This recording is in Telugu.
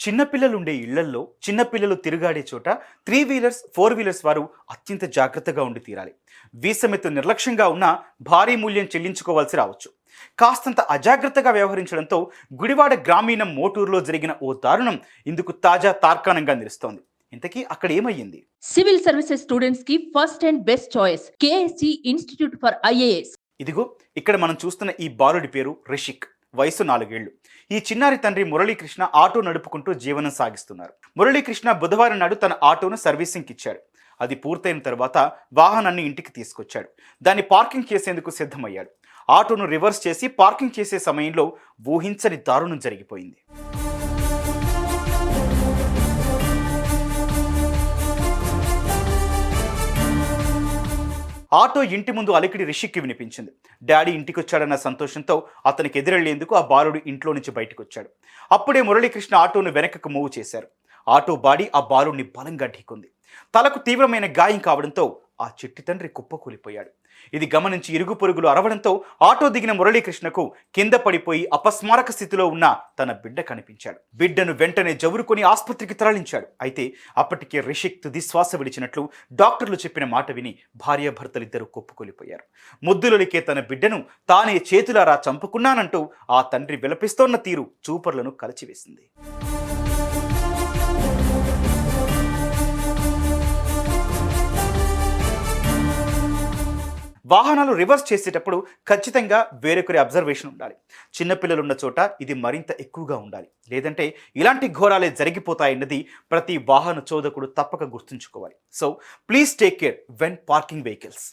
చిన్నపిల్లలుండే ఇళ్లల్లో చిన్నపిల్లలు తిరుగాడే చోట త్రీ వీలర్స్ ఫోర్ వీలర్స్ వారు అత్యంత జాగ్రత్తగా ఉండి తీరాలి. వీసమెత్తు నిర్లక్ష్యంగా ఉన్నా భారీ మూల్యం చెల్లించుకోవాల్సి రావచ్చు. కాస్తంత అజాగ్రత్తగా వ్యవహరించడంతో గుడివాడ గ్రామీణ మోటూరులో జరిగిన ఓ దారుణం ఇందుకు తాజా తార్కాణంగా నిలుస్తోంది. ఇంతకీ అక్కడ ఏమయ్యింది? సివిల్ సర్వీసెస్ స్టూడెంట్స్ కి first and best choice KSC institute for IAS. ఇదిగో ఇక్కడ మనం చూస్తున్న ఈ బాలుడి పేరు రిషిక్. వయసు 4 ఏళ్లు. ఈ చిన్నారి తండ్రి మురళీకృష్ణ ఆటో నడుపుకుంటూ జీవనం సాగిస్తున్నారు. మురళీకృష్ణ బుధవారం నాడు తన ఆటోను సర్వీసింగ్కి ఇచ్చాడు. అది పూర్తయిన తర్వాత వాహనాన్ని ఇంటికి తీసుకొచ్చాడు. దాన్ని పార్కింగ్ చేసేందుకు సిద్ధమయ్యాడు. ఆటోను రివర్స్ చేసి పార్కింగ్ చేసే సమయంలో ఊహించని దారుణం జరిగిపోయింది. ఆటో ఇంటి ముందు అలికిడి రిషిక్కి వినిపించింది. డాడీ ఇంటికొచ్చాడన్న సంతోషంతో అతనికి ఎదురెళ్లేందుకు ఆ బాలుడు ఇంట్లో నుంచి బయటకు వచ్చాడు. అప్పుడే మురళీకృష్ణ ఆటోను వెనకకు మూవ్ చేశారు. ఆటో బాడీ ఆ బాలుడిని బలంగా ఢీకొంది. తలకు తీవ్రమైన గాయం కావడంతో ఆ చిట్టి తండ్రి కుప్పకూలిపోయాడు. ఇది గమనించి ఇరుగు పొరుగులు అరవడంతో ఆటో దిగిన మురళీకృష్ణకు కింద పడిపోయి అపస్మారక స్థితిలో ఉన్న తన బిడ్డ కనిపించాడు. బిడ్డను వెంటనే జవురుకొని ఆసుపత్రికి తరలించాడు. అయితే అప్పటికే రిషిక్ తుది శ్వాస విడిచినట్లు డాక్టర్లు చెప్పిన మాట విని భార్యాభర్తలిద్దరూ కుప్పకూలిపోయారు. ముద్దులొలికే తన బిడ్డను తానే చేతులారా చంపుకున్నానంటూ ఆ తండ్రి విలపిస్తోన్న తీరు చూపర్లను కలచివేసింది. వాహనాలు రివర్స్ చేసేటప్పుడు ఖచ్చితంగా వేరొకరి అబ్జర్వేషన్ ఉండాలి. చిన్నపిల్లలున్న చోట ఇది మరింత ఎక్కువగా ఉండాలి. లేదంటే ఇలాంటి ఘోరాలే జరిగిపోతాయన్నది ప్రతి వాహన చోదకుడు తప్పక గుర్తుంచుకోవాలి. So please take care when parking vehicles.